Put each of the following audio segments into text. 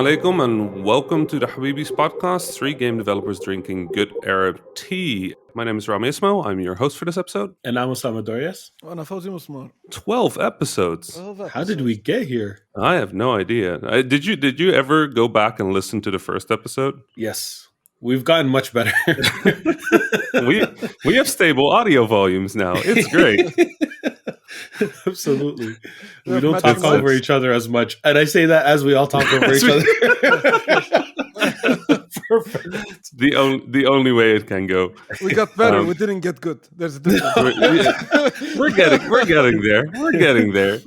alaikum and welcome to the Habibis podcast, three game developers drinking good Arab tea. My name is Rami Ismail. I'm your host for this episode. And I'm Osama Dorias. And Fawzi Mesmar. 12 episodes. 12 How did we get here? I have no idea. Did you ever go back and listen to the first episode? Yes. We've gotten much better. we have stable audio volumes now. It's great. Absolutely. We don't talk over each other as much. And I say that as we all talk over each other. Perfect. The only way it can go. We got better. We didn't get good. There's a difference. We're getting there. We're getting there.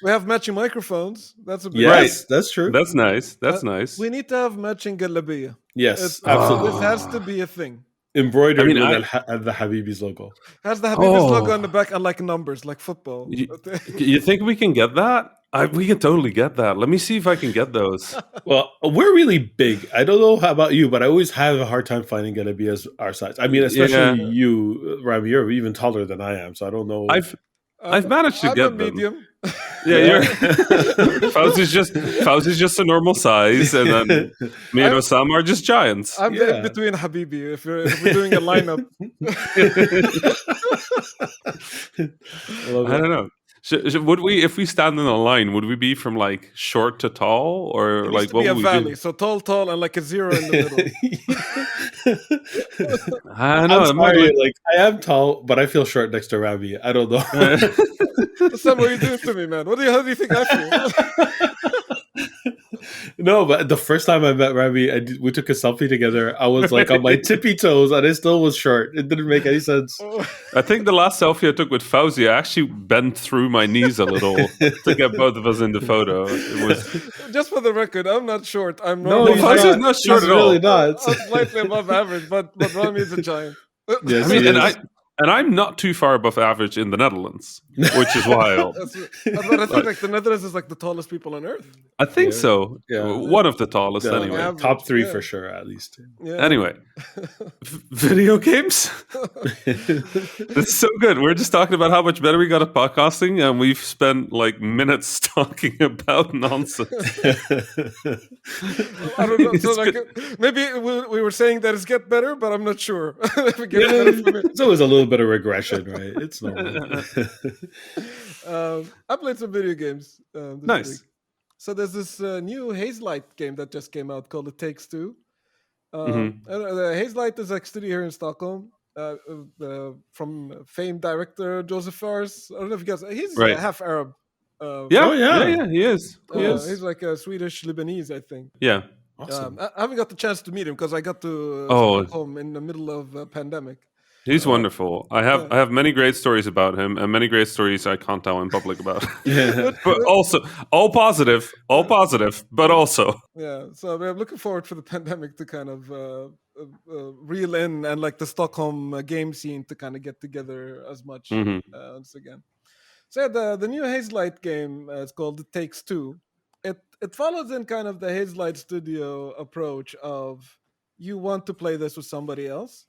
We have matching microphones. That's a big yes, that's true. That's nice. That's nice. We need to have matching Galabiya. Yes, absolutely. This has to be a thing. Embroidered with the Habibis logo. Has the Habibis logo on the back and like numbers, like football. You think we can get that? We can totally get that. Let me see if I can get those. Well, we're really big. I don't know how about you, but I always have a hard time finding Galabiyas our size. I mean, especially you, Rami, you're even taller than I am, so I don't know. I've managed to get medium. Yeah, Fawzi's just a normal size, and then me and Osama are just giants. I'm between Habibi. If we're doing a lineup, I don't know. Would we, if we stand in a line, would we be from like short to tall, or it like what would we valley? do? So tall, and like a zero in the I middle. don't know. I'm sorry, like I am tall, but I feel short next to Rami. I don't know. Sam, what are you doing to me, man? How do you think I feel? No, but the first time I met Rami, we took a selfie together. I was like on my tippy toes, and I still was short. It didn't make any sense. I think the last selfie I took with Fawzi, I actually bent through my knees a little to get both of us in the photo. It was just for the record, I'm not short. I'm Fawzi's not short at all. Really not. I'm slightly above average, but Rami is a giant. Yes, I mean, and I'm not too far above average in the Netherlands, which is wild. But I think like the Netherlands is like the tallest people on earth. I think so. Yeah. One of the tallest, anyway. Average, top three for sure, at least. Yeah. Anyway, video games. That's so good. We're just talking about how much better we got at podcasting, and we've spent like minutes talking about nonsense. I don't know. So like maybe we were saying that it's get better, but I'm not sure. It's always a little bit of regression, right? It's normal. I played some video games this Nice. week. So there's this new Hazelight game that just came out called It Takes Two. Hazelight is like studio here in Stockholm from famed director Joseph Fares. I don't know if you guys. He's half Arab. Yeah, he is. He's like a Swedish Lebanese, I think. Yeah. Awesome. I haven't got the chance to meet him because I got to Stockholm in the middle of a pandemic. He's wonderful. I have many great stories about him, and many great stories I can't tell in public about. But also all positive, but also. Yeah, so I'm looking forward for the pandemic to kind of reel in and like the Stockholm game scene to kind of get together as much once again. So yeah, the new Hazelight game is called It Takes Two. It follows in kind of the Hazelight Studio approach of you want to play this with somebody else.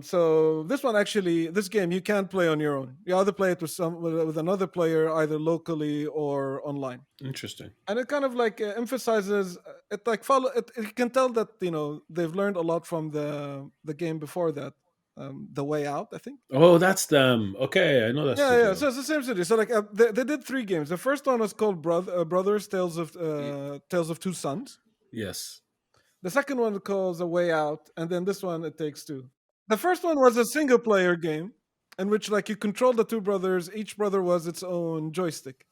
So this game you can't play on your own. You either play it with another player, either locally or online. Interesting. And it kind of like emphasizes it. Like you can tell that they've learned a lot from the game before that. The Way Out, I think. Oh, that's them. Okay, I know that. Yeah. So it's the same studio. So like they did 3 games. The first one was called Brothers Tales of Two Sons. Yes. The second one calls A Way Out, and then this one, It Takes Two. The first one was a single-player game in which, like, you control the 2 brothers. Each brother was its own joystick.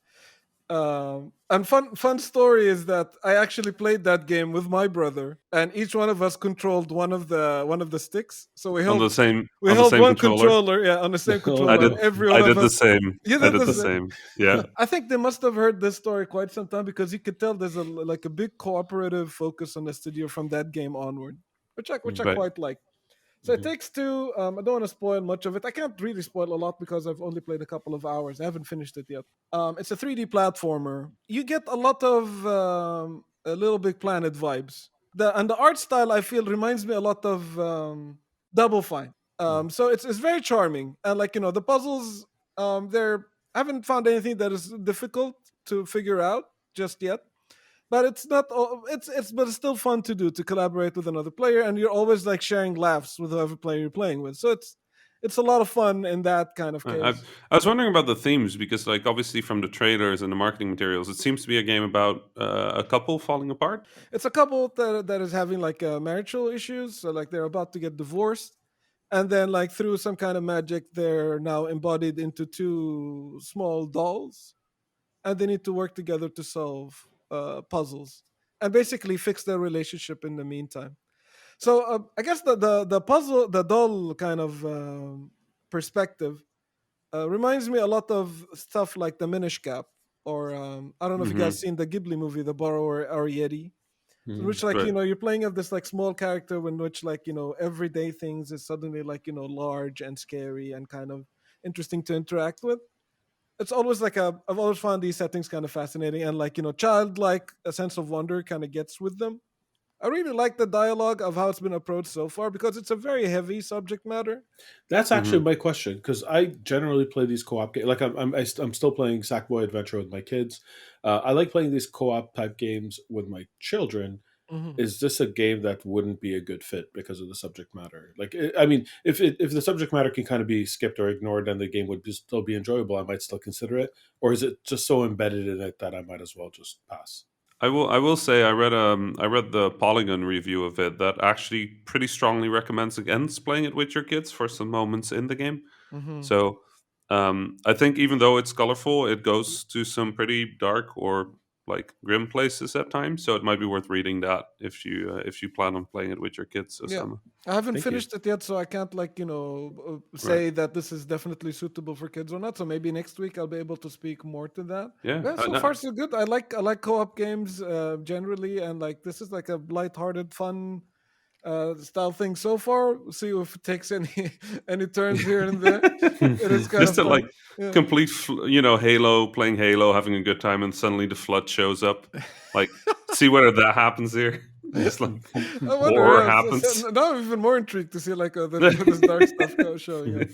And fun story is that I actually played that game with my brother, and each one of us controlled one of the sticks. So we held on the same one controller, on the same controller. I did the same. You did the same. Yeah. I think they must have heard this story quite some time because you could tell there's a big cooperative focus on the studio from that game onward, which I quite like. So It Takes Two. I don't want to spoil much of it. I can't really spoil a lot because I've only played a couple of hours. I haven't finished it yet. It's a 3D platformer. You get a lot of a Little Big Planet vibes. The art style I feel reminds me a lot of Double Fine. So it's very charming, and like the puzzles. I haven't found anything that is difficult to figure out just yet. but it's not. But it's still fun to do, to collaborate with another player, and you're always like sharing laughs with whoever player you're playing with. So it's a lot of fun in that kind of case. I was wondering about the themes because, like, obviously from the trailers and the marketing materials, it seems to be a game about a couple falling apart. It's a couple that is having like marital issues, so like they're about to get divorced, and then like through some kind of magic, they're now embodied into two small dolls, and they need to work together to solve puzzles and basically fix their relationship in the meantime. So I guess the puzzle, the doll kind of perspective reminds me a lot of stuff like the Minish Cap, or I don't know if you guys seen the Ghibli movie, The Borrower or Yeti, in which like Right. you're playing of this like small character in which like everyday things is suddenly like large and scary and kind of interesting to interact with. It's always like I've always found these settings kind of fascinating, and like childlike a sense of wonder kind of gets with them. I really like the dialogue of how it's been approached so far because it's a very heavy subject matter. That's actually Mm-hmm. my question, because I generally play these co-op games. Like I'm still playing Sackboy Adventure with my kids. I like playing these co-op type games with my children. Mhm. Is this a game that wouldn't be a good fit because of the subject matter? Like, I mean, if the subject matter can kind of be skipped or ignored, then the game would still be enjoyable. I might still consider it, or is it just so embedded in it that I might as well just pass? I will say I read the Polygon review of it that actually pretty strongly recommends against playing it with your kids for some moments in the game. Mhm. So I think even though it's colorful, it goes to some pretty dark or like grim places at times. So it might be worth reading that if you plan on playing it with your kids, Yeah. Osama. I haven't Thank you. finished it yet, so I can't like Right? say that this is definitely suitable for kids or not. So maybe next week I'll be able to speak more to that. Yeah. Yeah, so far so good. I like co-op games generally, and like this is like a light-hearted, fun style thing so far. We'll see if it takes any any turns here and there. It is kind Just of to like fun. Yeah. complete, Halo, playing Halo, having a good time, and suddenly the flood shows up. Like, see whether that happens here. Just like I wonder. horror Yeah, happens. now I'm even more intrigued to see like this dark stuff showing up.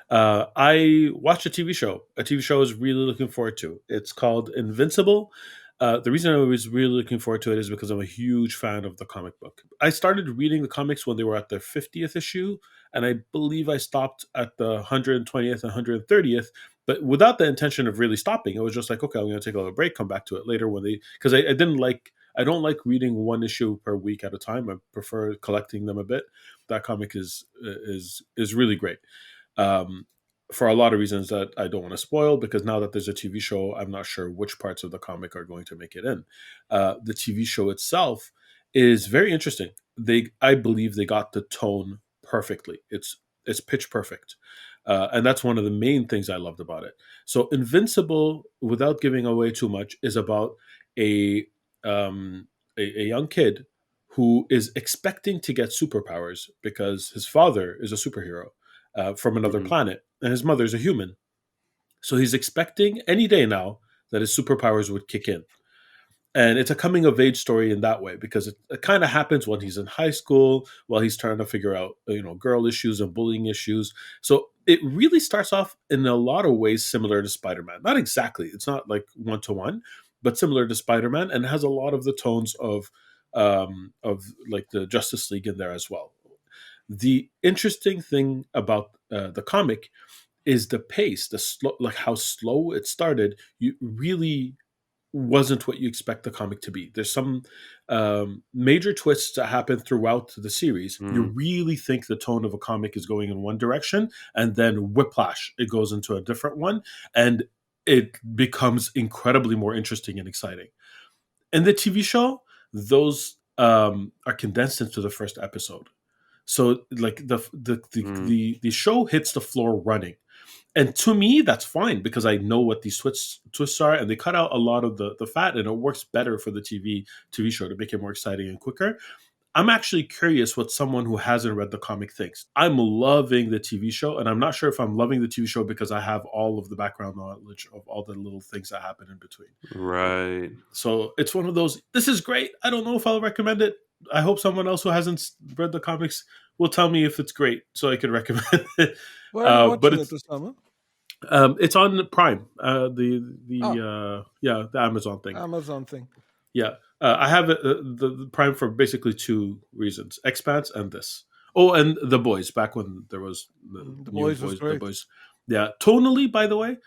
I watched a TV show. A TV show I was really looking forward to. It's called Invincible. The reason I was really looking forward to it is because I'm a huge fan of the comic book. I started reading the comics when they were at their 50th issue, and I believe I stopped at the 120th and 130th, but without the intention of really stopping. It was just like, okay, I'm going to take a little break, come back to it later when they, because I didn't like, I don't like reading one issue per week at a time. I prefer collecting them a bit. That comic is really great. Um, for a lot of reasons that I don't want to spoil, because now that there's a TV show, I'm not sure which parts of the comic are going to make it in. The TV show itself is very interesting. I believe they got the tone perfectly. It's pitch perfect, and that's one of the main things I loved about it. So, Invincible, without giving away too much, is about a um, a young kid who is expecting to get superpowers because his father is a superhero from another Mhm. planet, and his mother's a human. So he's expecting any day now that his superpowers would kick in. And it's a coming of age story in that way, because it kind of happens when he's in high school, while he's trying to figure out, girl issues and bullying issues. So it really starts off in a lot of ways similar to Spider-Man. Not exactly, it's not like one to one, but similar to Spider-Man, and has a lot of the tones of like the Justice League in there as well. The interesting thing about the comic is the pace, the slow, like how slow it started. You really wasn't what you expect the comic to be. There's some major twists that happen throughout the series. You Mhm. really think the tone of a comic is going in one direction, and then whiplash, it goes into a different one, and it becomes incredibly more interesting and exciting. In the TV show, those are condensed into the first episode. So like Mm. the show hits the floor running, and to me that's fine, because I know what these twists are, and they cut out a lot of the fat, and it works better for the TV show to make it more exciting and quicker. I'm actually curious what someone who hasn't read the comic thinks. I'm loving the TV show, and I'm not sure if I'm loving the TV show because I have all of the background knowledge of all the little things that happen in between. Right. So it's one of those, this is great. I don't know if I'll recommend it. I hope someone else who hasn't read the comics will tell me if it's great so I can recommend it. Where are you But watching it, it's Osama? It's on Prime. The Amazon thing. Amazon thing. Yeah, I have the Prime for basically two reasons: Expanse and this. Oh, and The Boys. Back when there was The new Boys was boys, The great. Boys. Yeah, tonally, by the way,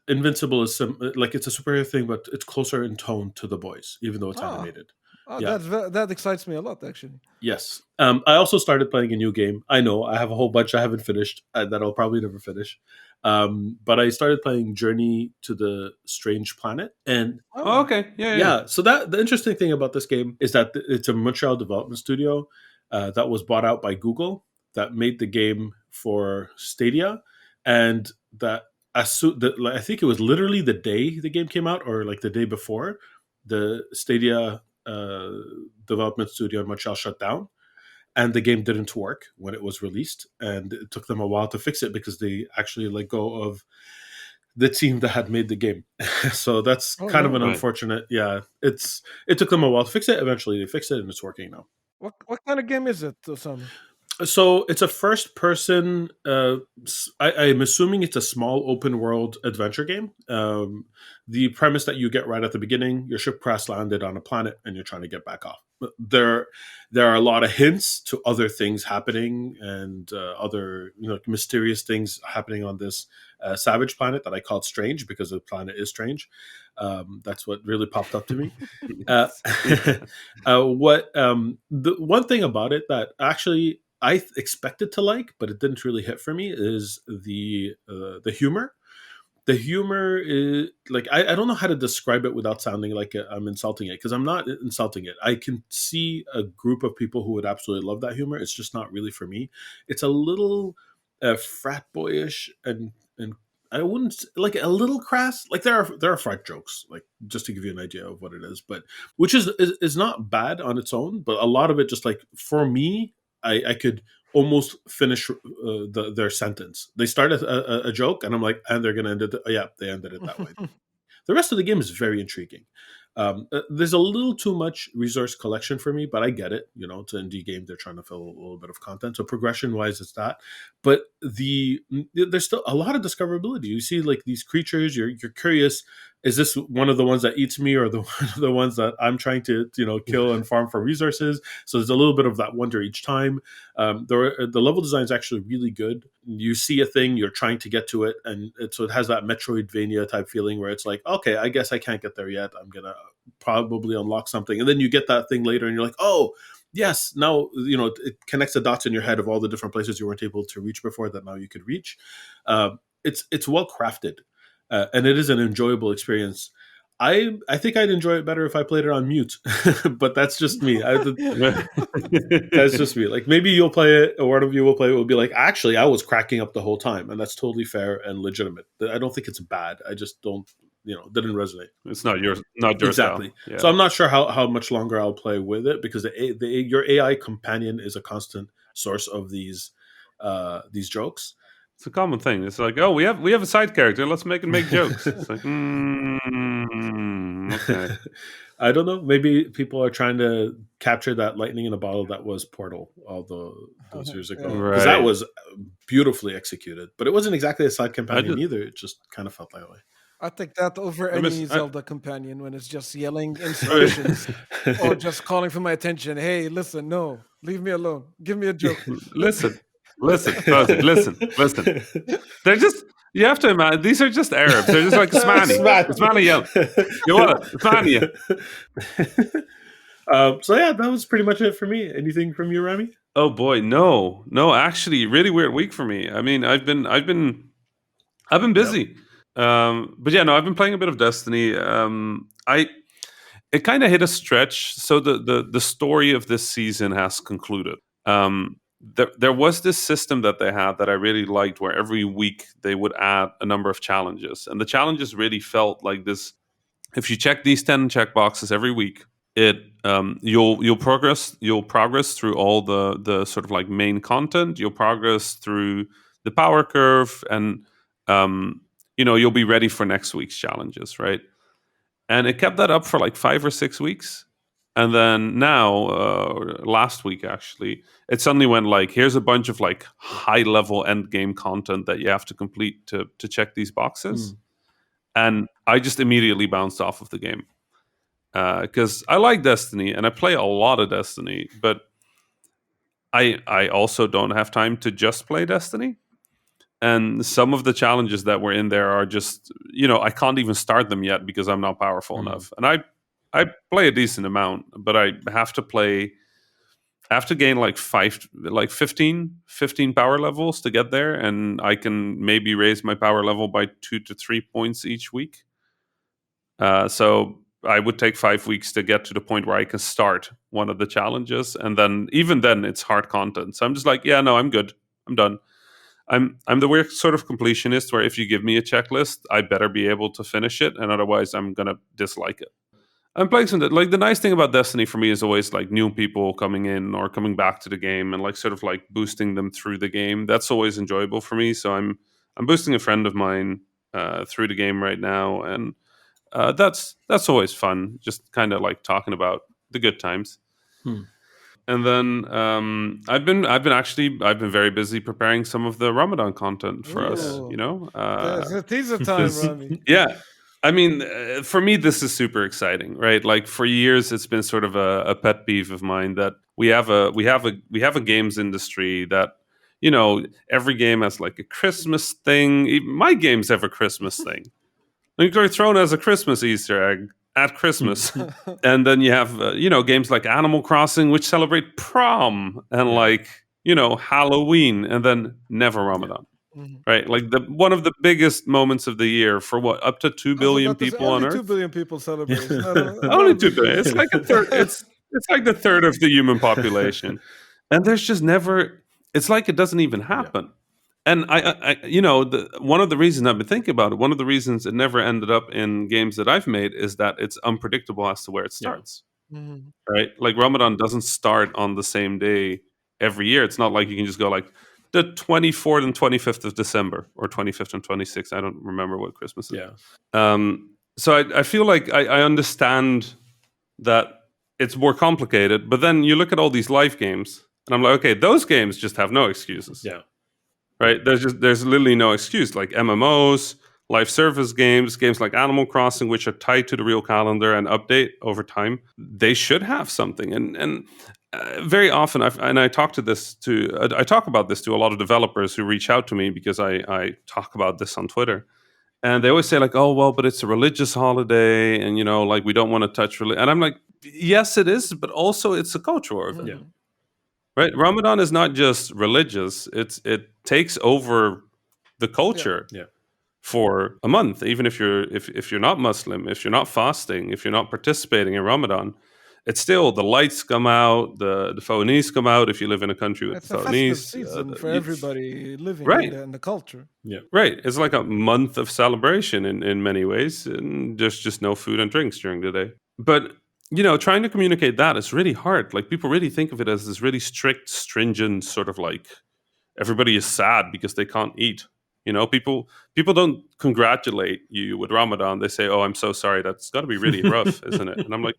Invincible is like it's a superhero thing, but it's closer in tone to The Boys, even though it's animated. Oh, Yeah. that excites me a lot, actually. Yes. I also started playing a new game. I know I have a whole bunch I haven't finished that I'll probably never finish. But I started playing Journey to the Strange Planet, and Oh, okay. Yeah. yeah. So that the interesting thing about this game is that it's a Montreal development studio that was bought out by Google that made the game for Stadia, and that I think it was literally the day the game came out, or like the day before, the Stadia uh, development studio in Montreal shut down, and the game didn't work when it was released, and it took them a while to fix it because they actually let go of the team that had made the game. So that's kind of an Right. unfortunate. Yeah, it took them a while to fix it. Eventually, they fixed it, and it's working now. What kind of game is it, Osama? So it's a first person. I'm assuming it's a small open world adventure game. The premise that you get right at the beginning, your ship crash landed on a planet, and you're trying to get back off. There are a lot of hints to other things happening and other mysterious things happening on this savage planet that I called Strange because the planet is strange. That's what really popped up to me. The one thing about it that actually I expected to like, but it didn't really hit for me is the humor. The humor is like I don't know how to describe it without sounding like I'm insulting it, because I'm not insulting it. I can see a group of people who would absolutely love that humor. It's just not really for me. It's a little frat boyish, and I wouldn't like a little crass. Like there are frat jokes, like just to give you an idea of what it is, but which is not bad on its own. But a lot of it just like for me, I could almost finish their sentence. They start a joke, and I'm like, and they're gonna end it. Yeah, they ended it that way. The rest of the game is very intriguing. There's a little too much resource collection for me, but I get it. It's an indie game; they're trying to fill a little bit of content. So progression-wise, it's that. But there's still a lot of discoverability. You see, like these creatures, you're curious. Is this one of the ones that eats me, or the ones that I'm trying to kill and farm for resources? So there's a little bit of that wonder each time. The level design is actually really good. You see a thing, you're trying to get to it, and so it has that Metroidvania type feeling where it's like, okay, I guess I can't get there yet. I'm gonna probably unlock something, and then you get that thing later, and you're like, oh, yes, now it connects the dots in your head of all the different places you weren't able to reach before that now you could reach. It's well crafted, and it is an enjoyable experience. I think I'd enjoy it better if I played it on mute, but that's just me. That's just me. Like maybe you'll play it, or one of you will play it. Will be like, actually, I was cracking up the whole time, and that's totally fair and legitimate. I don't think it's bad. I just don't, didn't resonate. It's not your Exactly. style. Yeah. So I'm not sure how much longer I'll play with it, because your AI companion is a constant source of these jokes. It's a common thing. It's like, oh, we have a side character. Let's make jokes. It's like, okay. I don't know. Maybe people are trying to capture that lightning in a bottle that was Portal all those years ago. Because that was beautifully executed. But it wasn't exactly a side companion either. It just kind of felt that way. I take that over any Zelda companion when it's just yelling instructions or just calling for my attention. Hey, listen, no, leave me alone. Give me a joke. Listen. Fawzi, listen. They're just, you have to imagine, these are just Arabs. They're just like Smani. Smani yell. You want it? Smani. So yeah, that was pretty much it for me. Anything from you, Rami? Oh boy, no. Actually, really weird week for me. I mean, I've been busy. Yep. But yeah, no, I've been playing a bit of Destiny. It kind of hit a stretch. So the story of this season has concluded. There was this system that they had that I really liked, where every week they would add a number of challenges, and the challenges really felt like this. If you check these 10 checkboxes every week, you'll progress through all the sort of like main content. You'll progress through the power curve, and you'll be ready for next week's challenges, right? And it kept that up for like 5 or 6 weeks. And then now, last week actually, it suddenly went like, here's a bunch of like high level end game content that you have to complete to check these boxes. And I just immediately bounced off of the game because I like Destiny and I play a lot of Destiny, but I also don't have time to just play Destiny. And some of the challenges that were in there are just, I can't even start them yet because I'm not powerful enough. And I play a decent amount, but I have to gain like 15 power levels to get there, and I can maybe raise my power level by 2 to 3 points each week. So I would take 5 weeks to get to the point where I can start one of the challenges, and then even then it's hard content. So I'm just like, yeah, no, I'm good. I'm done. I'm the weird sort of completionist where if you give me a checklist, I better be able to finish it, and otherwise I'm gonna dislike it. I'm playing some like the nice thing about Destiny for me is always like new people coming in or coming back to the game and like sort of like boosting them through the game. That's always enjoyable for me. So I'm boosting a friend of mine through the game right now, and that's always fun. Just kind of like talking about the good times. And then I've been very busy preparing some of the Ramadan content for us. It's a teaser time, Rami. Yeah. I mean, for me, this is super exciting, right? Like for years, it's been sort of a pet peeve of mine that we have a games industry that every game has like a Christmas thing. Even my games have a Christmas thing. Like they're thrown as a Christmas Easter egg at Christmas, and then you have games like Animal Crossing, which celebrate prom and like Halloween, and then never Ramadan. Right, like one of the biggest moments of the year for what, up to 2 billion people on only Earth. 2 billion people celebrate. Only 2 billion. It's like a third. It's like the third of the human population, and there's just never. It's like it doesn't even happen. And I one of the reasons I've been thinking about it, one of the reasons it never ended up in games that I've made is that it's unpredictable as to where it starts. Right, like Ramadan doesn't start on the same day every year. It's not like you can just go like the 24th and 25th of December or 25th and 26th. I don't remember what Christmas is. So I feel like I understand that it's more complicated, but then you look at all these live games and I'm like, okay, those games just have no excuses. Yeah. Right? There's literally no excuse. Like MMOs, live service games like Animal Crossing, which are tied to the real calendar and update over time, they should have something. And very often, I talk about this to a lot of developers who reach out to me because I talk about this on Twitter, and they always say like, "Oh well, but it's a religious holiday, and like we don't want to touch religion." And I'm like, "Yes, it is, but also it's a cultural event." Yeah. Right? Ramadan is not just religious; it takes over the culture for a month. Even if you're not Muslim, if you're not fasting, if you're not participating in Ramadan, it's still the lights come out, the fawnis come out if you live in a country with It's the a festive fawnis. season for everybody living in the culture. Yeah. Right. It's like a month of celebration in many ways, and there's just no food and drinks during the day. But trying to communicate that is really hard. Like people really think of it as this really strict, stringent sort of like everybody is sad because they can't eat. People don't congratulate you with Ramadan. They say, "Oh, I'm so sorry. That's got to be really rough, isn't it?" And I'm like,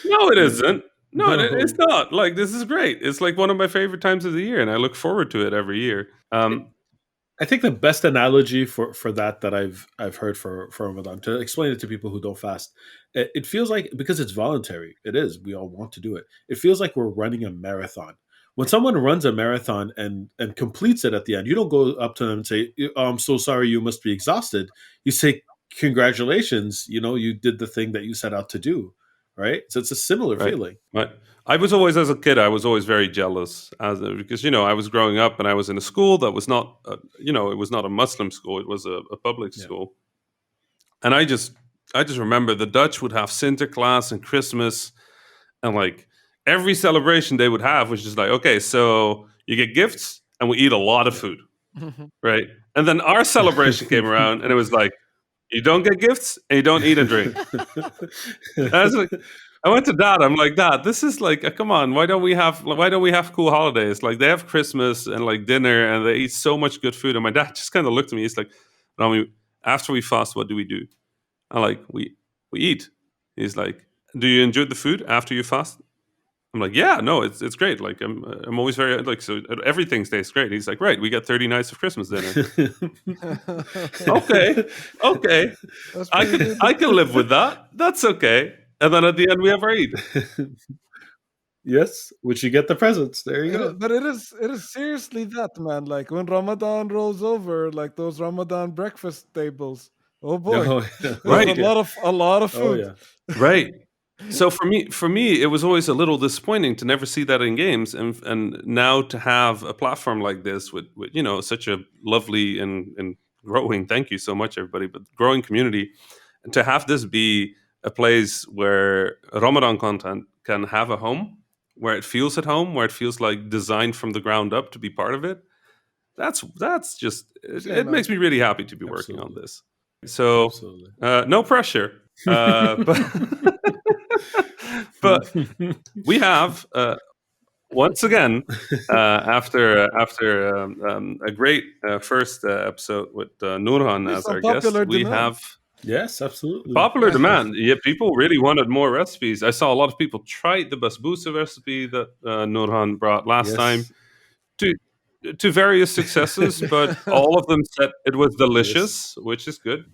"No, it isn't. No, it's not. Like this is great. It's like one of my favorite times of the year, and I look forward to it every year." I think the best analogy for that I've heard for Ramadan, to explain it to people who don't fast, it feels like, because it's voluntary, it is. We all want to do it. It feels like we're running a marathon. When someone runs a marathon and completes it at the end, you don't go up to them and say, "Oh, I'm so sorry, you must be exhausted." You say, "Congratulations, you did the thing that you set out to do." Right? So it's a similar feeling. Right. I was always, as a kid, I was always very jealous because I was growing up and I was in a school that was not, it was not a Muslim school. It was a public school, and I just remember the Dutch would have Sinterklaas and Christmas, and like every celebration they would have was just like, okay, so you get gifts and we eat a lot of food, right? And then our celebration came around and it was like, you don't get gifts and you don't eat and drink. I went to Dad. I'm like, "Dad, this is like, come on. Why don't we have cool holidays? Like they have Christmas and like dinner and they eat so much good food." And my dad just kind of looked at me. He's like, "Rami, after we fast, what do we do?" I'm like, we eat." He's like, do you enjoy the food after you fast? I'm like, yeah, no, it's great. Like I'm always very like, so everything tastes great. He's like, right, we get 30 nights of Christmas dinner. Okay, okay, That's I pretty can good. I can live with that. That's okay. And then at the end we have Eid. Yes, which you get the presents. There you go. But it is seriously that, man. Like when Ramadan rolls over, like those Ramadan breakfast tables. Oh boy, Oh, yeah. there's a Right, Okay. lot of a lot of Oh, food. yeah. right. So for me, it was always a little disappointing to never see that in games, and now to have a platform like this with such a lovely and growing. Thank you so much, everybody, but growing community, and to have this be a place where Ramadan content can have a home, where it feels at home, where it feels like designed from the ground up to be part of it. That's just Yeah, it man. makes me really happy to be working on Absolutely. this. So Absolutely. no pressure, but but we have once again after a great first episode with Nourhan Based as on our guest, popular we demand. have Yes, absolutely. popular demand. Yeah, people really wanted more recipes. I saw a lot of people try the basbousa recipe that Nourhan brought last time Yes. to to various successes, but all of them said it was Yes. delicious, which is good.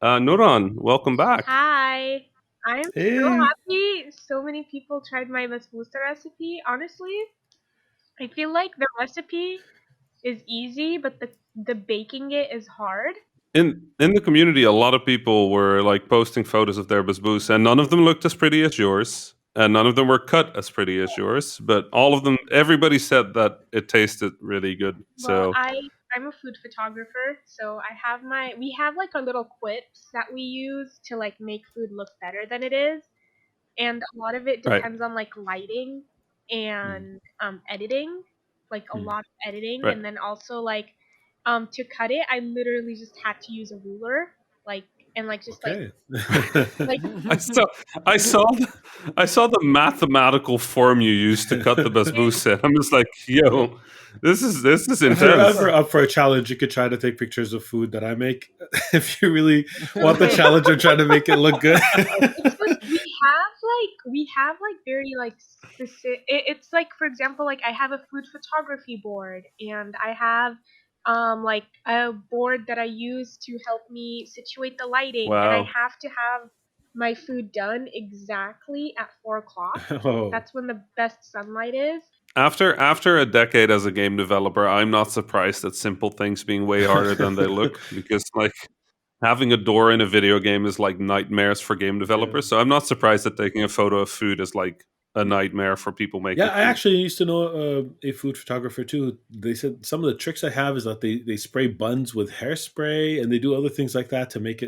Nourhan, welcome back. Hi. I'm so Hey. happy so many people tried my basbousa recipe. Honestly, I feel like the recipe is easy, but the baking it is hard. In the community, a lot of people were like posting photos of their basbousa, and none of them looked as pretty as yours, and none of them were cut as pretty as yours. But all of them, everybody said that it tasted really good. Well, So I'm a food photographer, so we have like our little quips that we use to like make food look better than it is. And a lot of it right, depends on like lighting Mm, and editing, like a mm. lot of editing, right. and then also like to cut it, I literally just had to use a ruler, like and like just Okay. like I saw, I saw, I saw the mathematical form you used to cut the basbousa. I'm just like, yo, this is If you're ever intense. up for a challenge, you could try to take pictures of food that I make. If you really want the okay. challenge of trying to make it look good. It's like we have like very like specific. It's like for example, like I have a food photography board, and I have like a board that I use to help me situate the lighting, and I Wow. have to have my food done exactly at 4 o'clock. Oh, That's when the best sunlight is. After a decade as a game developer, I'm not surprised at simple things being way harder than they look because like having a door in a video game is like nightmares for game yeah. developers. So I'm not surprised that taking a photo of food is like a nightmare for people Yeah, making I food. actually used to know a food photographer too. They said some of the tricks I have is that they spray buns with hairspray and they do other things like that to make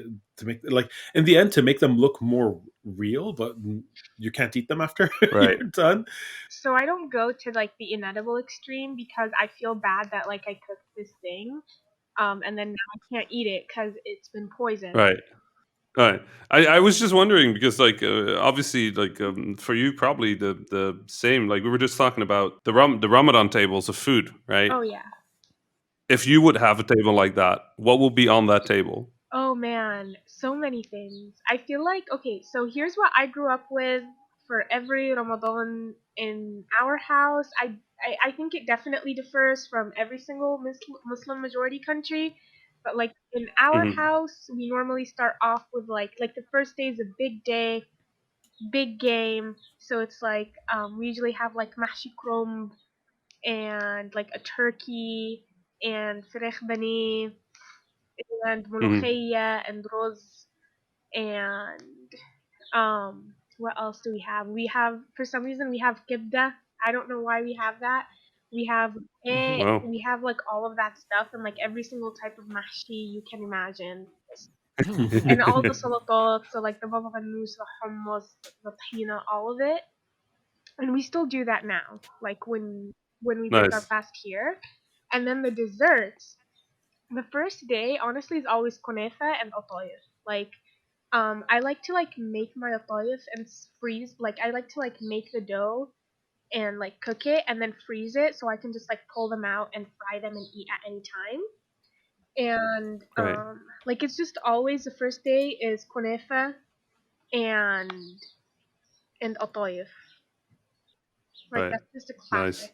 like in the end to make them look more real, but you can't eat them after Right. you're done. So I don't go to like the inedible extreme because I feel bad that like I cooked this thing, and then now I can't eat it because it's been poisoned. Right. Right. I was just wondering because like obviously like for you probably the same like we were just talking about the Ramadan tables of food, right? Oh yeah. If you would have a table like that, what will be on that table? Oh man, so many things. I feel like okay, so here's what I grew up with for every Ramadan in our house. I think it definitely differs from every single Muslim majority country, but like in our Hmm. house, we normally start off with like the first day is a big day, big game. So it's like we usually have like mahshi krum and like a turkey and فرخ بانيه and Hmm. ملوخية and rose and what else do we have? We have for some reason we have kibda. I don't know why we have that. We have Well. we have like all of that stuff and like every single type of mahshi you can imagine. And all the salatot, so like the baba ganoush, the hummus, the tahina, all of it. And we still do that now, like when we break our Nice. fast here. And then the desserts. The first day, honestly, is always kunefa and otoyef. Like, I like to like make my otoyef and freeze. Like, I like to like make the dough and like cook it and then freeze it so I can just like pull them out and fry them and eat at any time. And Right. like it's just always the first day is kunefa and and otoyef. Like Right. that's just a Nice.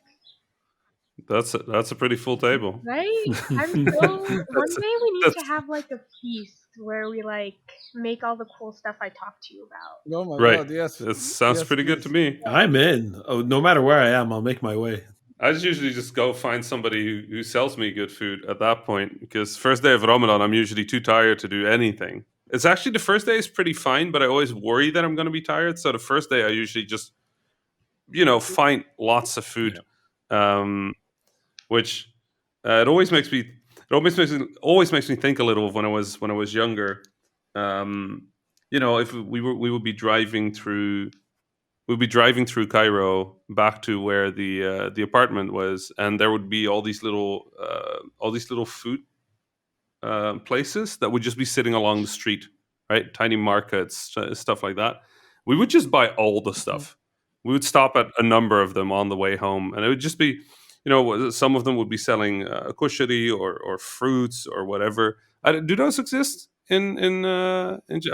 classic. That's a pretty full table. Right? I'm so one That's day we need to that's have like a feast where we like make all the cool stuff I talked to you about. Oh my right. god, yes. That sounds Yes, pretty good to please. me. I'm in. Oh, no matter where I am, I'll make my way. I just usually just go find somebody who sells me good food at that point, because first day of Ramadan I'm usually too tired to do anything. It's actually the first day is pretty fine, but I always worry that I'm going to be tired. So the first day I usually just find lots of food, um, which it always makes me think a little of when I was younger. If we would be driving through. We'd be driving through Cairo back to where the apartment was, and there would be all these little food places that would just be sitting along the street, right? Tiny markets, stuff like that. We would just buy all the Mhm. stuff. We would stop at a number of them on the way home, and it would just be, some of them would be selling kushari or fruits or whatever. Do those exist I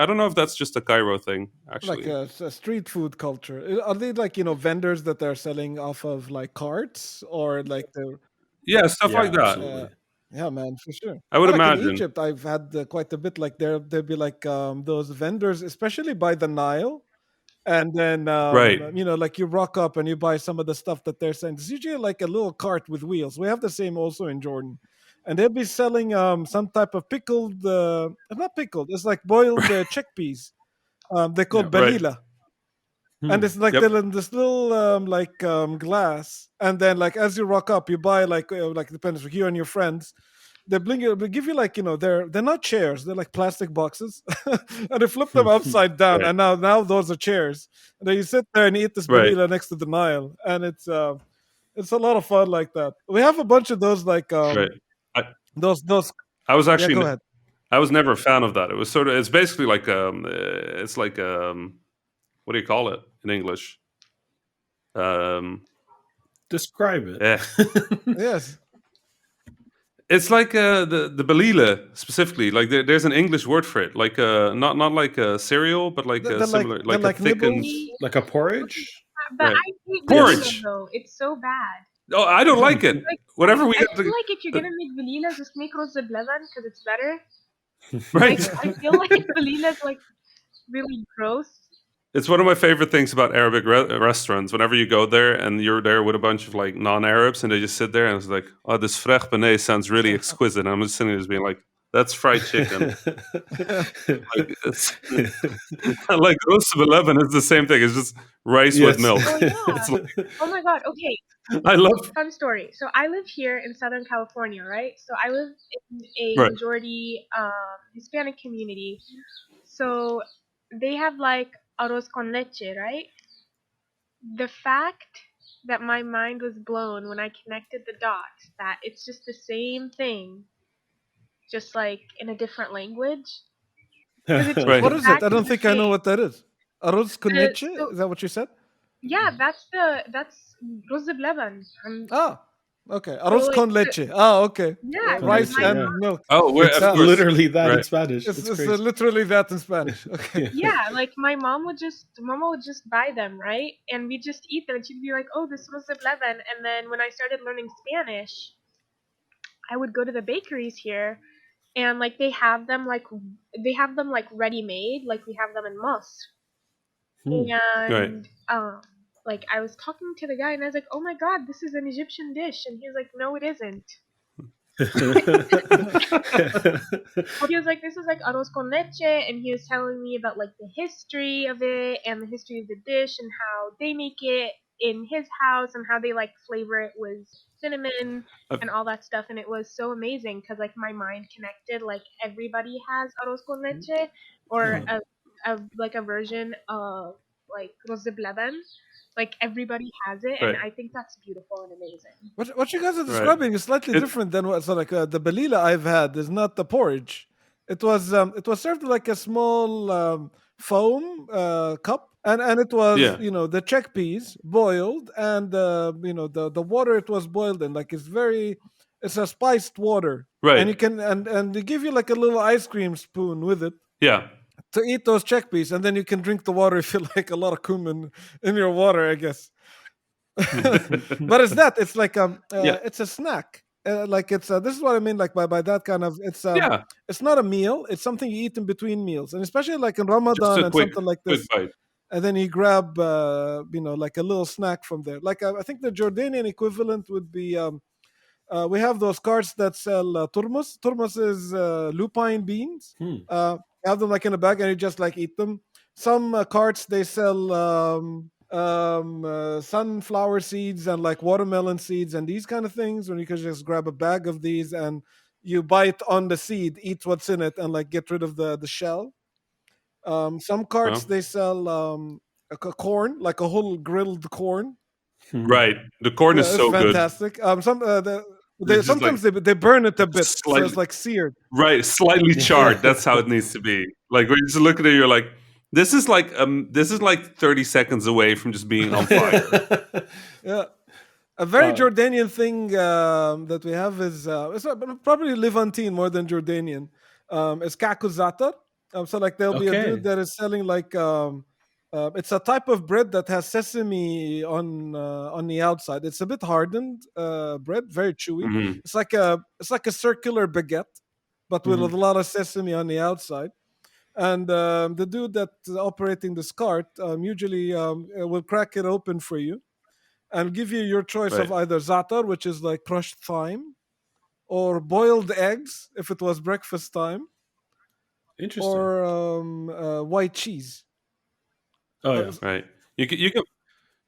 don't know if that's just a Cairo thing, Like actually. a street food culture. Are they like vendors that are selling off of like carts or like the Yeah, stuff Yeah, like that. uh, absolutely. yeah, man, for sure. I would Like in imagine. Egypt, I've had quite a bit. Like there'd be like those vendors, especially by the Nile. And then Right. like you rock up and you buy some of the stuff that they're selling. It's usually like a little cart with wheels. We have the same also in Jordan, and they'll be selling some type of pickled, not pickled. It's like boiled chickpeas. They're called Yeah. Right. balila, and Hmm. it's like they're Yep. in this little glass. And then like as you rock up, you buy like depends on you and your friends. They give you like they're not chairs, they're like plastic boxes, and they flip them upside down, Right. and now those are chairs. And then you sit there and eat this Right. balila next to the Nile, and it's a lot of fun like that. We have a bunch of those like Right. I, those. I was Yeah, go actually ahead. I was never a fan of that. It was it's basically like what do you call it in English? Um, Describe it. eh. Yes, It's like the belila specifically. Like there's an English word for it. Like not like a cereal, but like a similar, they're like a like thickened. nibbles. We, Like a porridge? but Right. I hate Velila Yes. Porridge. though. It's so bad. Oh, I don't like it. Like Whatever we I got feel to, like if you're gonna make Velila, just make rose belevan because it's better. Like right. I feel like Velila is like really gross. It's one of my favorite things about Arabic restaurants. Whenever you go there and you're there with a bunch of like non-Arabs and they just sit there and it's like, oh, this frech benet sounds really exquisite. And I'm just sitting there just being like, that's fried chicken. Like, like roast of 11 is the same thing. It's just rice with Yes. milk. Oh yeah. It's like, Oh my god. Okay. I love. Fun story. So I live here in Southern California, right? So I live in a Right. majority Hispanic community. So they have like arroz con leche, right? The fact that my mind was blown when I connected the dots that it's just the same thing, just like in a different language. Because it's Right. What is it? I exactly don't the think I know same. what that is. Arroz con leche? So Is that what you said? yeah, that's rose de leban. Ah, okay. So Arroz con leche. Ah, okay. yeah, Con because Rice leche, my and yeah. mom, milk. Oh, It's of Yeah. course. literally that in Right. Spanish. It's, It's it's crazy. literally that in Spanish. Okay. yeah, like my mom would just mama would just buy them, right? And we just eat them and she'd be like, oh, this rose de leban. And then when I started learning Spanish, I would go to the bakeries here and like they have them like ready made, like we have them in Mosque. Hmm. Right. And like I was talking to the guy and I was like, oh my god, this is an Egyptian dish. And he was like, no, it isn't. He was like, this is like arroz con leche, and he was telling me about like the history of it and the history of the dish and how they make it in his house and how they like flavor it with cinnamon I've- and all that stuff. And it was so amazing because like my mind connected, like everybody has arroz con leche or like a version of like arroz de blaban. Like everybody has it, and Right. I think that's beautiful and amazing. What you guys are Right. describing is slightly It- different than what. So like the balila I've had is not the porridge. It was served like a small foam cup, and it was Yeah. the chickpeas boiled, and the water it was boiled in like it's a spiced water, and Right. you can and they give you like a little ice cream spoon with it. Yeah. to eat those chickpeas, and then you can drink the water if you like a lot of cumin in your water, I guess. But it's that. It's like Yeah, it's a snack. Like it's this is what I mean. Like by that kind of yeah, it's not a meal. It's something you eat in between meals, and especially like in just Ramadan a and something like quick this. bite. And then you grab like a little snack from there. Like I think the Jordanian equivalent would be we have those carts that sell turmus. Turmus is lupine beans. Hmm. You have them like in a bag, and you just like eat them. Some carts they sell sunflower seeds and like watermelon seeds and these kind of things. When you can just grab a bag of these and you bite on the seed, eat what's in it, and like get rid of the shell. Some carts Well, they sell corn, like a whole grilled corn. Hmm. right. The corn is Yeah, it's so good. fantastic. They It's just like sometimes they burn it a bit, so it's slightly like seared. right, slightly charred. That's how it needs to be. Like when you just look at it, you're like, this is like 30 seconds away from just being on fire. Yeah, a very Uh, Jordanian thing that we have is probably Levantine more than Jordanian. Is kakuzatar. So like there'll be a dude okay. that is selling like it's a type of bread that has sesame on the outside. It's a bit hardened bread, very chewy. Hmm. It's like a circular baguette, but with a Hmm. lot of sesame on the outside. And the dude that's operating this cart usually will crack it open for you and give you your choice of Right. either zatar, which is like crushed thyme, or boiled eggs if it was breakfast time, Interesting. or white cheese. Oh Uh, yeah. Right.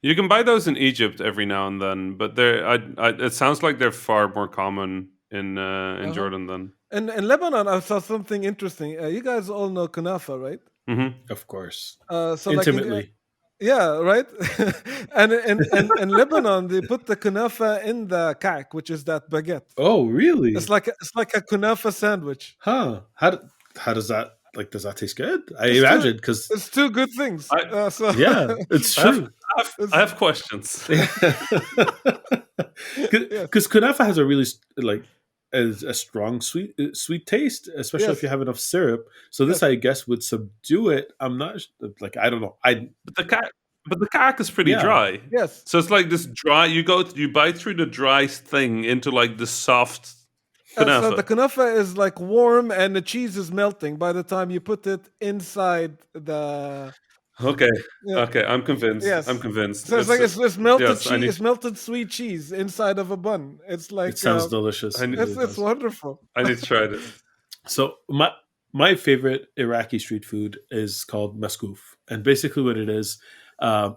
You can buy those in Egypt every now and then, but it sounds like they're far more common in uh-huh. Jordan than. And in Lebanon, I saw something interesting. You guys all know kunafa, right? Hmm. Of course. So like Intimately. yeah, right. And in Lebanon, they put the kunafa in the kak, which is that baguette. Oh, It's really? like a kunafa sandwich. Huh. How does that like? Does that taste good? I It's two imagine because it's two good things. I So yeah, it's I have true. it's I have questions. yes, Because kunafa has a really like a strong sweet taste, especially if you yes, have enough syrup. So this, yes, I guess, would subdue it. I'm not like I don't know. I But the cack is pretty yeah. dry. yes. So it's like this dry. You bite through the dry thing into like the soft So the kunafa. kunafa is like warm and the cheese is melting by the time you put it inside the Okay, yeah, okay, I'm convinced. I'm yes. convinced. So it's like it's melted Yes, I cheese, need it's melted sweet cheese inside of a bun. It's It like sounds delicious. I It need really it's does. wonderful. I need to try this. So my favorite Iraqi street food is called Meskouta, and basically what it is,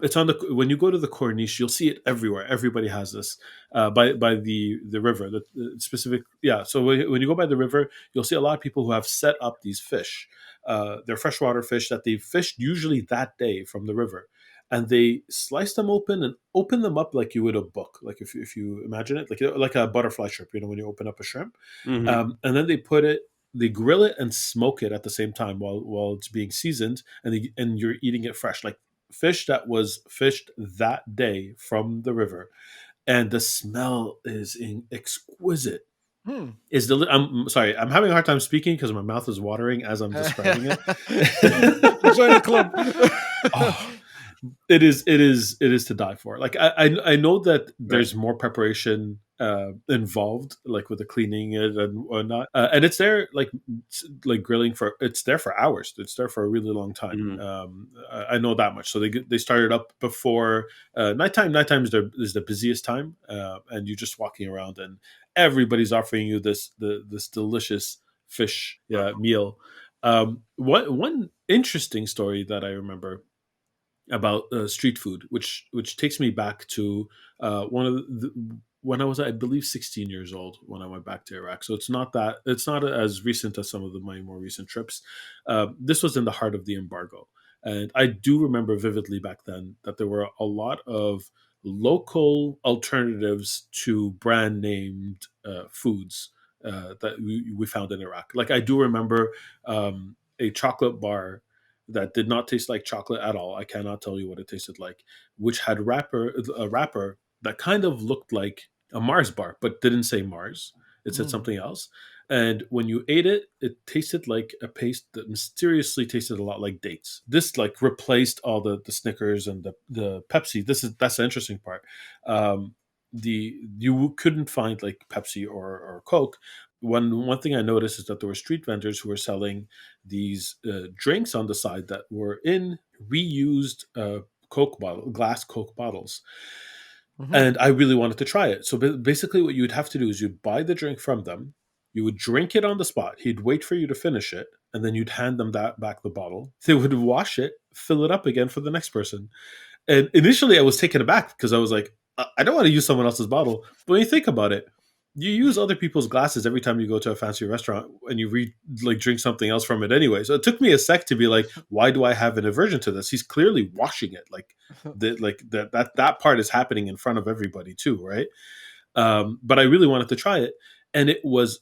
it's on the when you go to the Corniche, you'll see it everywhere. Everybody has this by the river. The specific yeah. So when you go by the river, you'll see a lot of people who have set up these fish. They're freshwater fish that they've fished usually that day from the river. And they slice them open and open them up like you would a book, like if you imagine it, like a butterfly shrimp, when you open up a shrimp, Hmm. and then they grill it and smoke it at the same time while it's being seasoned, and you're eating it fresh, like fish that was fished that day from the river, and the smell is exquisite. Hmm. I'm sorry, I'm having a hard time speaking because my mouth is watering as I'm describing it. Join the club. Oh, it is to die for. Like I know that Right. there's more preparation involved, like with the cleaning it and whatnot, and it's there like grilling for it's there for hours. It's there for a really long time. Hmm. I know that much. So they started up before nighttime. Nighttime is the busiest time, and you're just walking around and everybody's offering you this delicious fish meal. One interesting story that I remember about street food, which takes me back to one of when I was, I believe, 16 years old when I went back to Iraq. So it's not as recent as some of my more recent trips. This was in the heart of the embargo, and I do remember vividly back then that there were a lot of local alternatives to brand named foods that we found in Iraq. Like I do remember a chocolate bar that did not taste like chocolate at all. I cannot tell you what it tasted like, which had a wrapper that kind of looked like a Mars bar, but didn't say Mars. It said Hmm. something else. And when you ate it, it tasted like a paste that mysteriously tasted a lot like dates. This like replaced all the Snickers and the Pepsi. That's the interesting part. You couldn't find like Pepsi or Coke. One thing I noticed is that there were street vendors who were selling these drinks on the side that were in reused glass Coke bottles. And I really wanted to try it. So basically, what you'd have to do is you'd buy the drink from them, you would drink it on the spot. He'd wait for you to finish it, and then you'd hand them back the bottle. They would wash it, fill it up again for the next person. And initially, I was taken aback because I was like, I don't want to use someone else's bottle. But when you think about it, you use other people's glasses every time you go to a fancy restaurant, and you drink something else from it anyway. So it took me a sec to be like, why do I have an aversion to this? He's clearly washing it. That part is happening in front of everybody too, right? But I really wanted to try it, and it was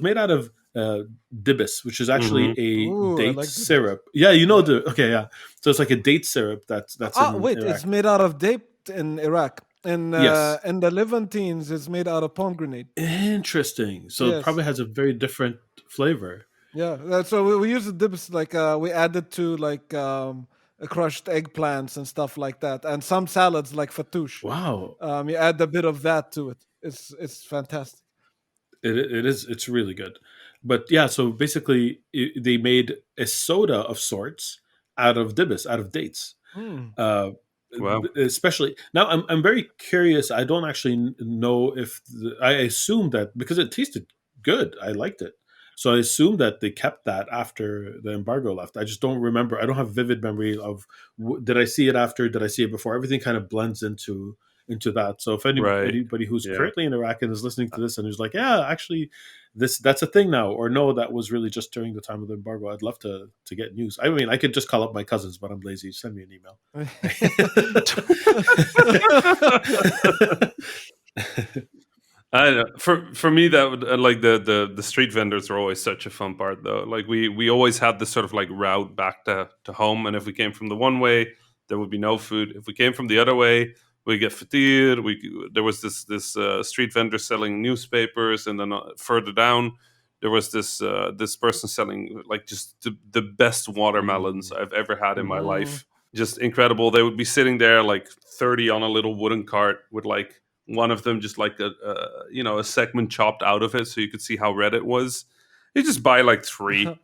made out of Dibis, which is actually a date syrup. Yeah, yeah. So it's like a date syrup that's in wait, Iraq. it's made out of date in Iraq. And Yes. and the Levantines is made out of pomegranate. Interesting. So it probably has a very different flavor. Yeah. So we use the dips like we added to like crushed eggplants and stuff like that, and some salads like fattoush. Wow. You add a bit of that to it. It's fantastic. It is. It's really good. But yeah, so basically they made a soda of sorts out of Dibis, out of dates. Wow. Especially now, I'm very curious. I don't actually know if I assume that because it tasted good, I liked it. So I assume that they kept that after the embargo left. I just don't remember. I don't have vivid memory of did I see it after? Did I see it before? Everything kind of blends into that. So if anybody who's currently in Iraq and is listening to this and who's like, yeah, actually, that's a thing now, or no, that was really just during the time of the embargo, I'd love to get news. I mean, I could just call up my cousins, but I'm lazy. Send me an email. I don't know. For me, that would like the street vendors are always such a fun part, though. Like we always had this sort of like route back to home, and if we came from the one way, there would be no food. If we came from the other way, we get fatir. There was this street vendor selling newspapers, and then further down there was this person selling like just the best watermelons I've ever had in my life. Just incredible. They would be sitting there like 30 on a little wooden cart with like one of them just like a segment chopped out of it so you could see how red it was. You just buy like 3,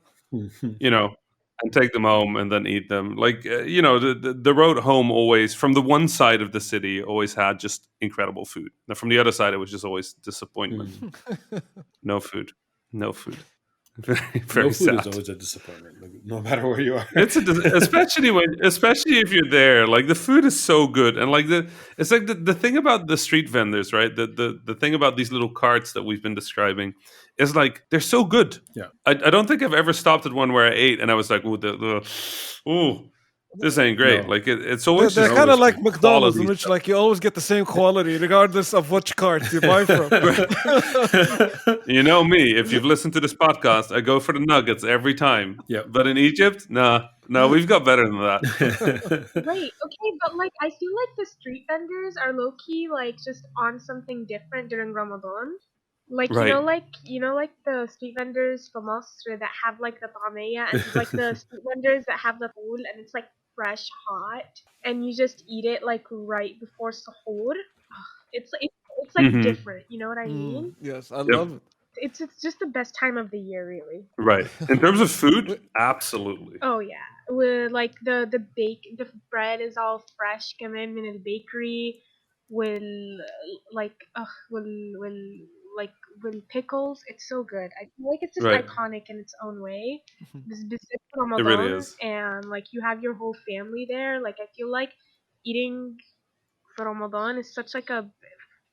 and take them home and then eat them. Like the road home always from the one side of the city always had just incredible food. Now from the other side it was just always disappointment. No food. Very, very no food sad. is always a disappointment, no matter where you are. Especially if you're there. Like the food is so good, and like it's like the thing about the street vendors, right? The thing about these little carts that we've been describing is like they're so good. Yeah, I don't think I've ever stopped at one where I ate and I was like, ooh, this ain't great. No. Like it's always they're kind of like McDonald's, in which like you always get the same quality regardless of which cart you buy from. You know me. If you've listened to this podcast, I go for the nuggets every time. Yeah, but in Egypt, no, we've got better than that. Right. Okay, but like I feel like the street vendors are low key like just on something different during Ramadan. Like right. you know like the street vendors from Masr that have like the tameya and like the street vendors that have the fool and it's like fresh hot and you just eat it like right before sahur. It's like different, you know what I mean? Yes, I love it. It's just the best time of the year, really. Right. In terms of food, absolutely. Oh yeah, with like the bread is all fresh, coming in the bakery, with pickles. It's so good. I feel like it's just iconic in its own way. This Ramadan, it really is. And like you have your whole family there. Like I feel like eating for Ramadan is such like a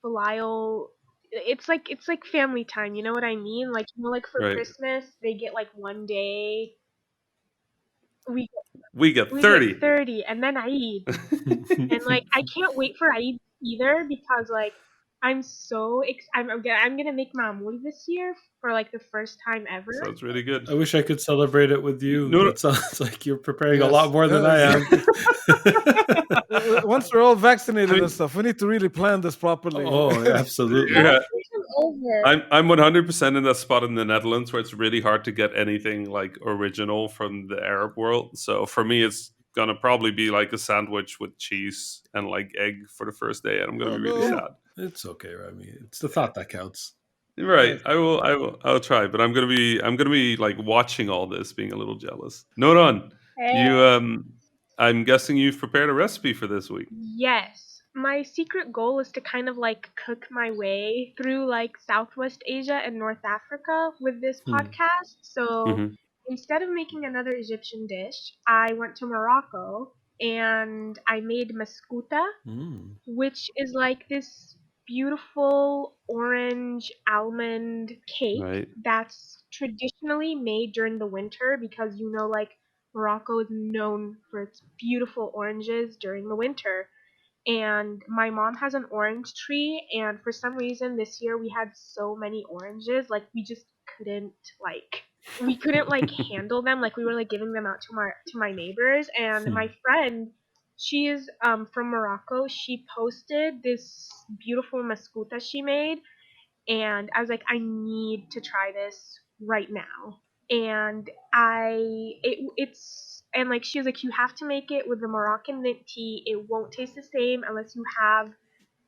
filial. It's like family time. You know what I mean? Like like for Christmas they get like one day. We get 30. 30, and then Eid. And like I can't wait for Eid either because like I'm so I'm gonna make ma'amoul this year for like the first time ever. Sounds really good. I wish I could celebrate it with you. No, it sounds like you're preparing a lot more than I am. Once we're all vaccinated and stuff, we need to really plan this properly. Oh, absolutely. Yeah. over. I'm 100% in that spot in the Netherlands where it's really hard to get anything like original from the Arab world. So for me, it's gonna probably be like a sandwich with cheese and like egg for the first day, and I'm gonna Oh be really no! sad. It's okay, Rami. It's the thought that counts. Right, Nice. I'll try, but I'm gonna be like watching all this, being a little jealous. Nourhan, Hey. you I'm guessing you've prepared a recipe for this week. Yes. My secret goal is to kind of like cook my way through like Southwest Asia and North Africa with this podcast. So Hmm. instead of making another Egyptian dish, I went to Morocco and I made Meskouta, which is like this beautiful orange almond cake Right. that's traditionally made during the winter because like Morocco is known for its beautiful oranges during the winter. And my mom has an orange tree, and for some reason this year we had so many oranges, like we just couldn't like we couldn't like handle them, like we were like giving them out to my neighbors. And my friend, she is from Morocco, she posted this beautiful mascuta she made, and I was like, I need to try this right now. And it's and like she was like, you have to make it with the Moroccan mint tea. It won't taste the same unless you have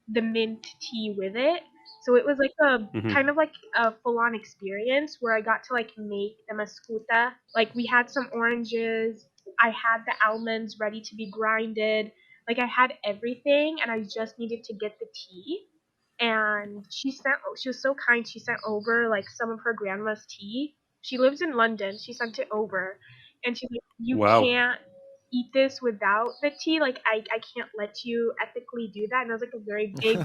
the mint tea with it. So it was like a Hmm. kind of like a full on experience where I got to like make the mascuta. Like we had some oranges, I had the almonds ready to be grinded. Like I had everything and I just needed to get the tea. And she was so kind, she sent over like some of her grandma's tea. She lives in London. She sent it over and she's like, you Wow. can't eat this without the tea. Like I can't let you ethically do that. And it was like a very big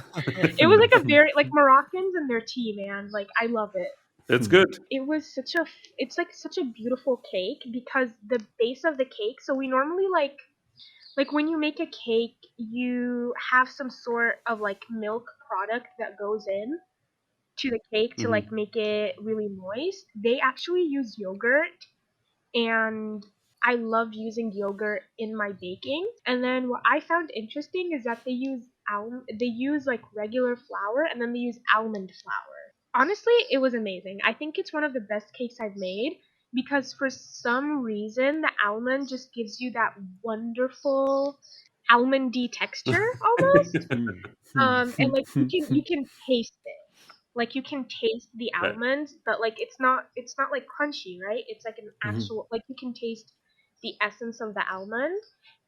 it was like a very like Moroccans and their tea, man. Like I love it. It's good. It was it's like such a beautiful cake because the base of the cake, so we normally like when you make a cake, you have some sort of like milk product that goes in to the cake to Hmm. like make it really moist. They actually use yogurt, and I love using yogurt in my baking. And then what I found interesting is that they use like regular flour and then they use almond flour. Honestly, it was amazing. I think it's one of the best cakes I've made because for some reason the almond just gives you that wonderful almondy texture almost. And like you can taste it. Like you can taste the Right. almonds, but like it's not like crunchy, right? It's like an actual like you can taste the essence of the almond.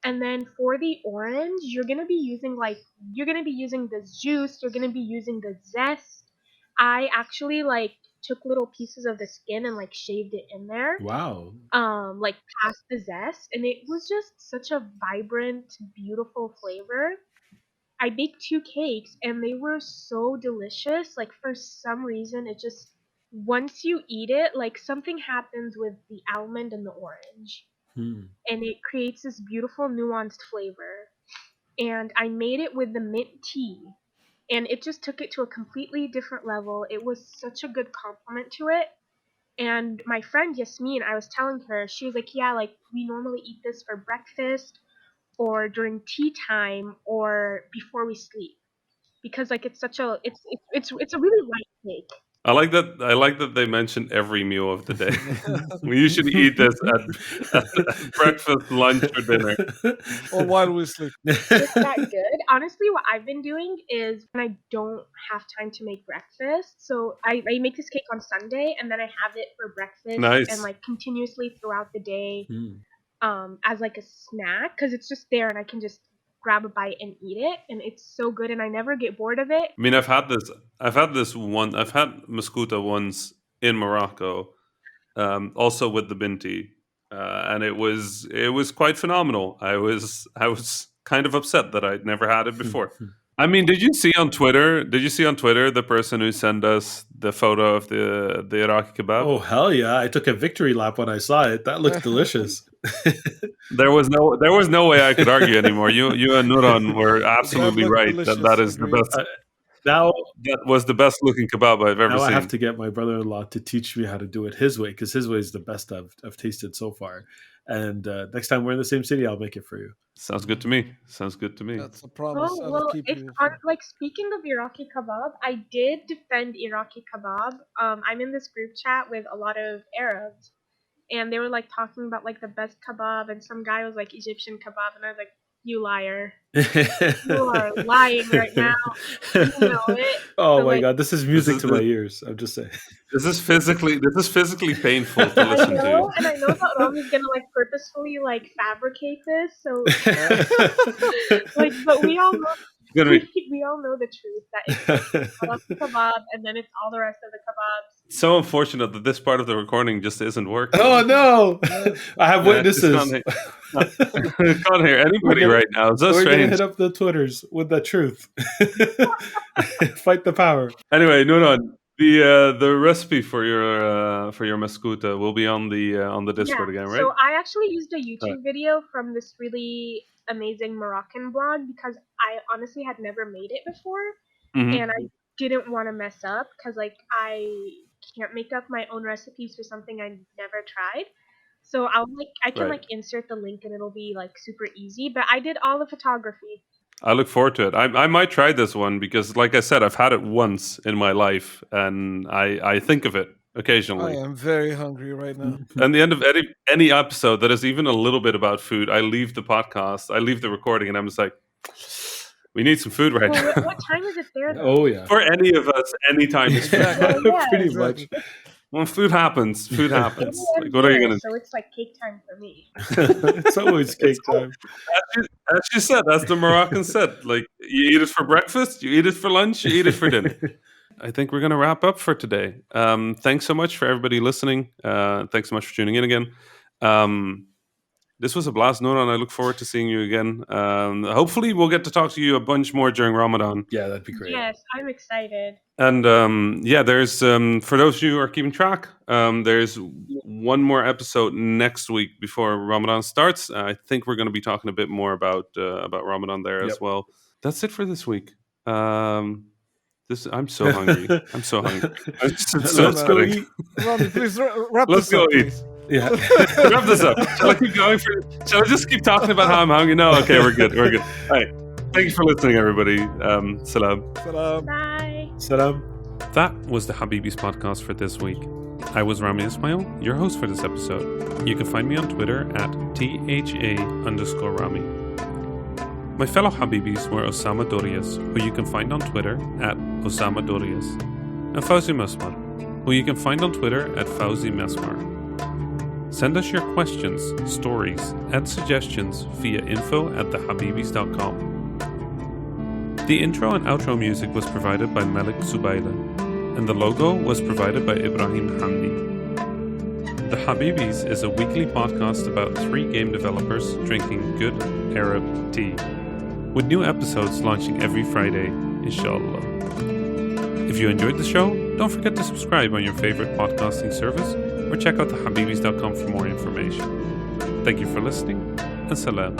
And then for the orange, you're gonna be using the juice, you're gonna be using the zest. I actually like took little pieces of the skin and like shaved it in there. Wow. Like past the zest, and it was just such a vibrant, beautiful flavor. I baked 2 cakes and they were so delicious. Like for some reason it just once you eat it, like something happens with the almond and the orange and it creates this beautiful nuanced flavor. And I made it with the mint tea and it just took it to a completely different level. It was such a good compliment to it. And my friend Yasmin, I was telling her, she was like, "Yeah, like we normally eat this for breakfast or during tea time or before we sleep." Because like it's a really light cake. I like that they mentioned every meal of the day. We usually eat this at breakfast, lunch, or dinner. Or while we sleep. It's that good. Honestly, what I've been doing is when I don't have time to make breakfast, so I make this cake on Sunday and then I have it for breakfast and Nice. like continuously throughout the day as like a snack because it's just there and I can just grab a bite and eat it and it's so good and I never get bored of it. I mean, I've had Meskouta once in Morocco, also with the Binti, and it was quite phenomenal. I was kind of upset that I'd never had it before. I mean, did you see on Twitter? Did you see on Twitter the person who sent us the photo of the Iraqi kebab? Oh, hell yeah. I took a victory lap when I saw it. That looked delicious. There was no way I could argue anymore. You and Nuran were That absolutely looked right delicious. that is the Agreed. best. Now, That was the best looking kebab I've ever now I have seen. to get my brother-in-law to teach me how to do it his way because his way is the best I've tasted so far. And next time we're in the same city, I'll make it for you. Sounds good to me. That's a promise. Oh I'll well, keep if you. like speaking of Iraqi kebab, I did defend Iraqi kebab. I'm in this group chat with a lot of Arabs, and they were like talking about like the best kebab, and some guy was like Egyptian kebab, and I was like, "You liar! You are lying right now. You know it." Oh So, my like, god, this is music to my ears. I'm just saying. This is physically painful to I listen know, to. and I know that Rami's gonna like purposefully like fabricate this, so like, but we all know Gonna be we all know the truth that it's kebab, and then it's all the rest of the kebabs. so unfortunate that this part of the recording just isn't working. Oh no! I have witnesses. Can't hear anybody right now. It's so We're strange. gonna hit up the Twitters with the truth. Fight the power. Anyway, Nourhan, the recipe for your Meskouta will be on the Discord again, right? So I actually used a YouTube video from this really amazing Moroccan blog because I honestly had never made it before, and I didn't want to mess up because like I can't make up my own recipes for something I never tried. So I can insert the link and it'll be like super easy. But I did all the photography. I look forward to it. I might try this one because, like I said, I've had it once in my life, and I think of it occasionally. I am very hungry right now. At the end of any episode that is even a little bit about food, I leave the podcast, I leave the recording, and I'm just like, we need some food right now. What time is it there? Though? Oh yeah. For any of us, any time is food. Pretty much. When food happens. Like, what are you gonna do? So it's like cake time for me. It's always cake time. As you said, as the Moroccan said, like you eat it for breakfast, you eat it for lunch, you eat it for dinner. I think we're gonna wrap up for today. Thanks so much for everybody listening. Thanks so much for tuning in again. This was a blast, Nourhan. I look forward to seeing you again. Hopefully, we'll get to talk to you a bunch more during Ramadan. Yeah, that'd be great. Yes, I'm excited. And there's for those of you who are keeping track, there's one more episode next week before Ramadan starts. I think we're going to be talking a bit more about Ramadan there as well. That's it for this week. I'm so hungry. Let's go eat. Rami, please wrap Let's this up. go eat. Please. Yeah. Wrap this up. Shall I keep going? Shall I just keep talking about how I'm hungry? No, okay, we're good. All right. Thank you for listening, everybody. Salam. Salam. Bye. Salam. That was the Habibis podcast for this week. I was Rami Ismail, your host for this episode. You can find me on Twitter at @THA_Rami. My fellow Habibis were Osama Dorias, who you can find on Twitter at Osama Dorias, and Fawzi Mesmar, who you can find on Twitter at Fawzi Mesmar. Send us your questions, stories, and suggestions via info@thehabibis.com. The intro and outro music was provided by Malik Zubaila, and the logo was provided by Ibrahim Hamdi. The Habibis is a weekly podcast about 3 game developers drinking good Arab tea, with new episodes launching every Friday, inshallah. If you enjoyed the show, don't forget to subscribe on your favorite podcasting service or check out thehabibis.com for more information. Thank you for listening, and salam.